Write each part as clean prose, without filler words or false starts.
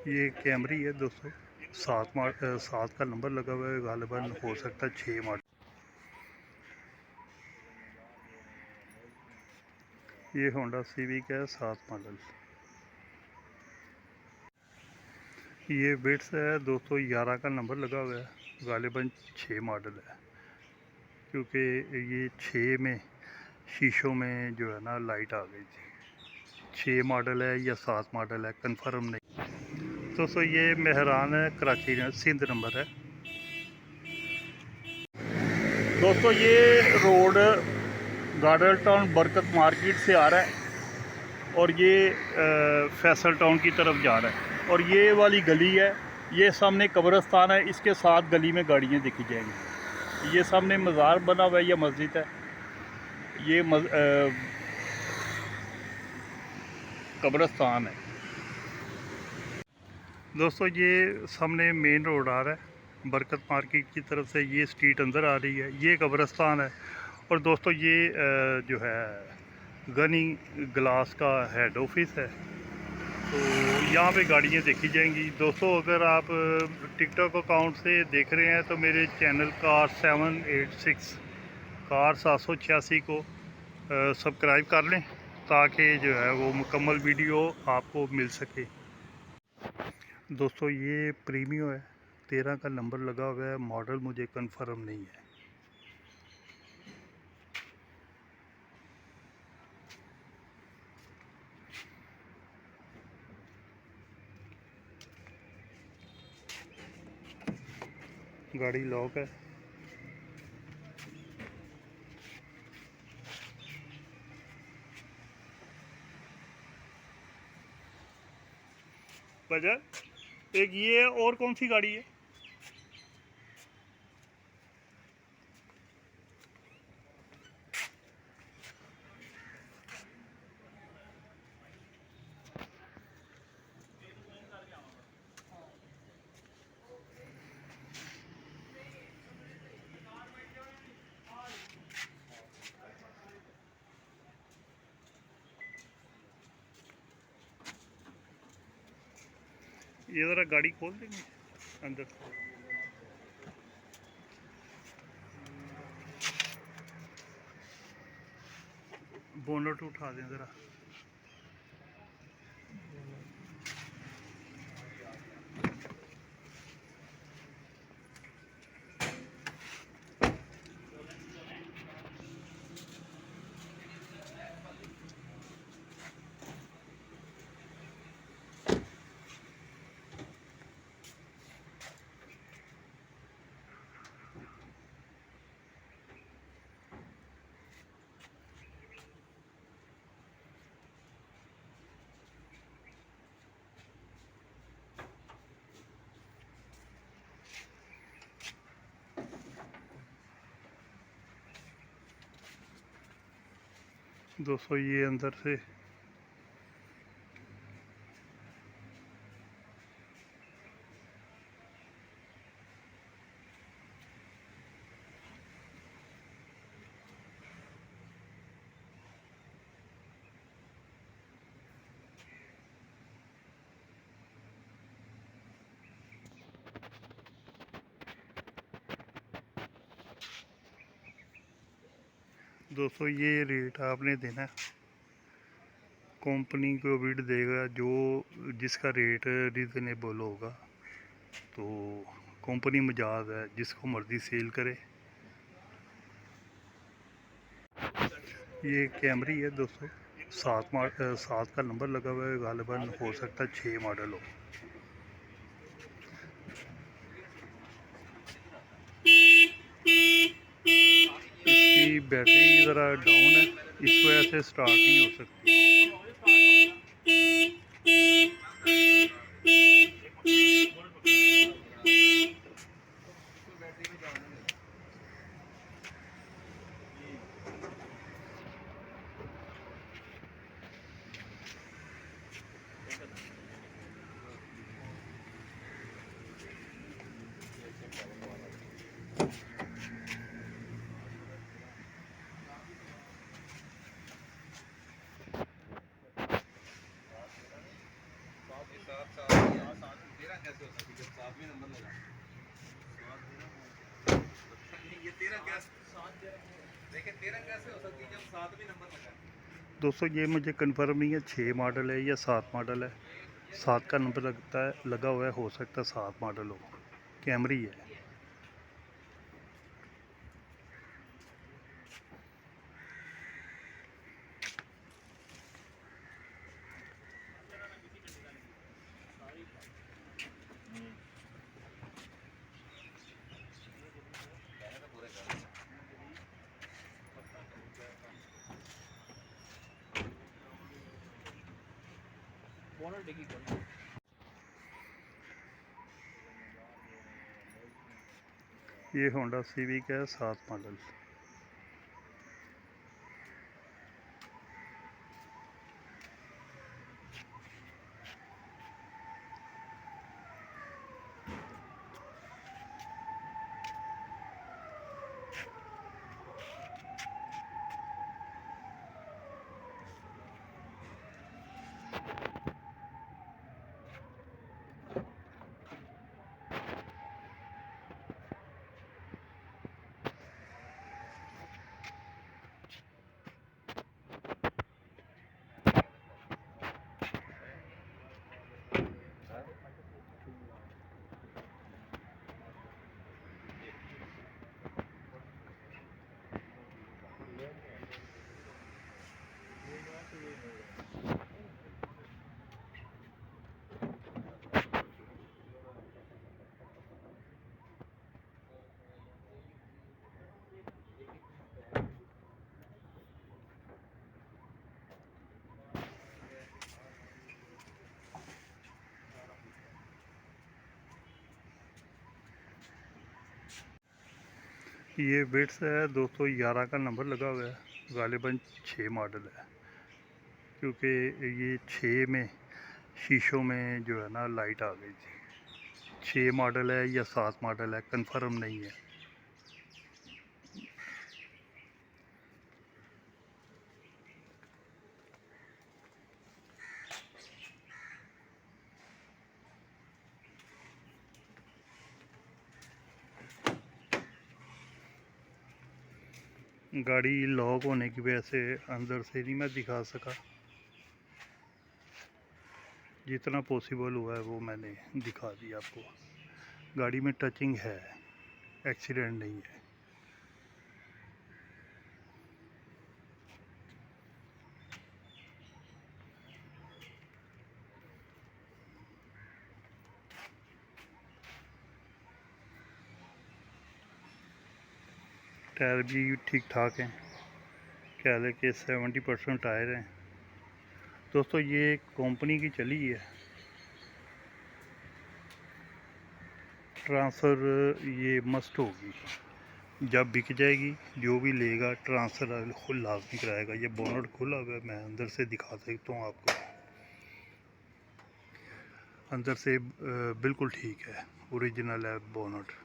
ये कैमरी है दोस्तों, 7 का नंबर लगा हुआ है, गालिबन हो सकता है 6 मॉडल। ये होंडा सिविक है 7 मॉडल। ये बिट्स है 211 का नंबर लगा हुआ है, गालिबन 6 मॉडल है, क्योंकि ये 6 में शीशों में जो है ना लाइट आ गई थी। 6 मॉडल है या 7 मॉडल है कंफर्म नहीं। दोस्तों ये मेहरान है, कराची सिंध नंबर है। दोस्तों ये रोड गार्डन टाउन बरकत मार्केट से आ रहा है और ये फैसल टाउन की तरफ जा रहा है, और ये वाली गली है, ये सामने कब्रिस्तान है, इसके साथ गली में गाड़ियाँ देखी जाएंगी। ये सामने मज़ार बना हुआ है या मस्जिद है, ये कब्रिस्तान है। दोस्तों ये सामने मेन रोड आ रहा है बरकत मार्केट की तरफ से, ये स्ट्रीट अंदर आ रही है, ये कब्रिस्तान है। और दोस्तों ये जो है गनी ग्लास का हेड ऑफिस है, तो यहाँ पे गाड़ियाँ देखी जाएंगी। दोस्तों अगर आप टिकटॉक अकाउंट से देख रहे हैं तो मेरे चैनल कार 786 कार 786 को सब्सक्राइब कर लें, ताकि जो है वो मुकम्मल वीडियो आपको मिल सके। दोस्तों ये प्रीमियो है, 13 का नंबर लगा हुआ है, मॉडल मुझे कंफर्म नहीं है। गाड़ी लॉक है। वजह एक ये है, और कौन सी गाड़ी है? ये ज़रा गाड़ी खोल देंगे अंदर। बोनट उठा दें ज़रा। दोस्तों ये अंदर से दोस्तों ये रेट आपने देना, कंपनी को बिड देगा, जो जिसका रेट रीज़नेबल होगा। तो कंपनी मजाज है, जिसको मर्ज़ी सेल करे। ये कैमरी है दोस्तों, 7 का नंबर लगा हुआ है, गालिबन हो सकता है 6 मॉडल हो। इसकी बैटरी ज़रा डाउन है, इस वजह से स्टार्ट नहीं हो सकती। दोस्तों ये मुझे कंफर्म नहीं है 6 मॉडल है या 7 मॉडल है। 7 का नंबर लगता है, लगा हुआ है, हो सकता है 7 मॉडल हो। कैमरी है। ये होंडा सिविक है 7 मॉडल। ये बिट्स है 211 का नंबर लगा हुआ है, गालिबन 6 मॉडल है, क्योंकि ये 6 में शीशों में जो है ना लाइट आ गई थी। 6 मॉडल है या 7 मॉडल है, कंफर्म नहीं है। गाड़ी लॉक होने की वजह से अंदर से नहीं मैं दिखा सका। जितना पॉसिबल हुआ है वो मैंने दिखा दिया आपको। गाड़ी में टचिंग है, एक्सीडेंट नहीं है। टायर भी ठीक ठाक हैं, क्या है कि 70% टायर हैं। दोस्तों ये कंपनी की चली है, ट्रांसफ़र ये मस्ट होगी। जब बिक जाएगी जो भी लेगा ट्रांसफ़र खुद लाजमी कराएगा। ये बोनट खुला हुआ है, मैं अंदर से दिखा सकता हूँ आपको। अंदर से बिल्कुल ठीक है, ओरिजिनल है बोनट।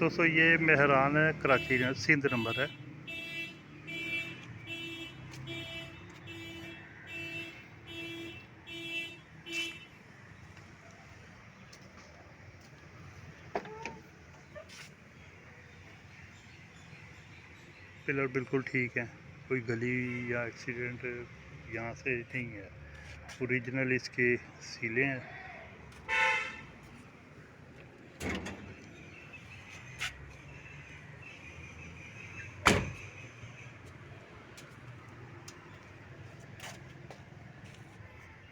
दोस्तों ये मेहरान है, कराची सिंध नंबर है। पिलर बिल्कुल ठीक है, कोई गली या एक्सीडेंट यहाँ से नहीं है। ओरिजिनल इसके सीले हैं।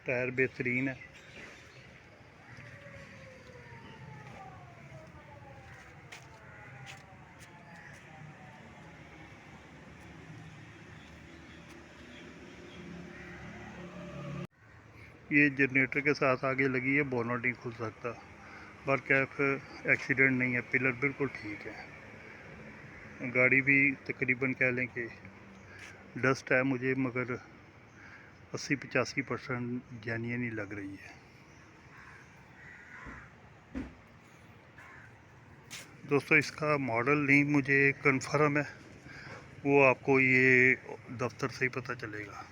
टायर बेहतरीन है। ये जनरेटर के साथ आगे लगी है, बोनट नहीं खुल सकता। पर कैफ एक्सीडेंट नहीं है, पिलर बिल्कुल ठीक है। गाड़ी भी तकरीबन कह लें कि डस्ट है मुझे, मगर 80-85% जेन्युइन ही लग रही है। दोस्तों इसका मॉडल नहीं मुझे कंफर्म है, वो आपको ये दफ्तर से ही पता चलेगा।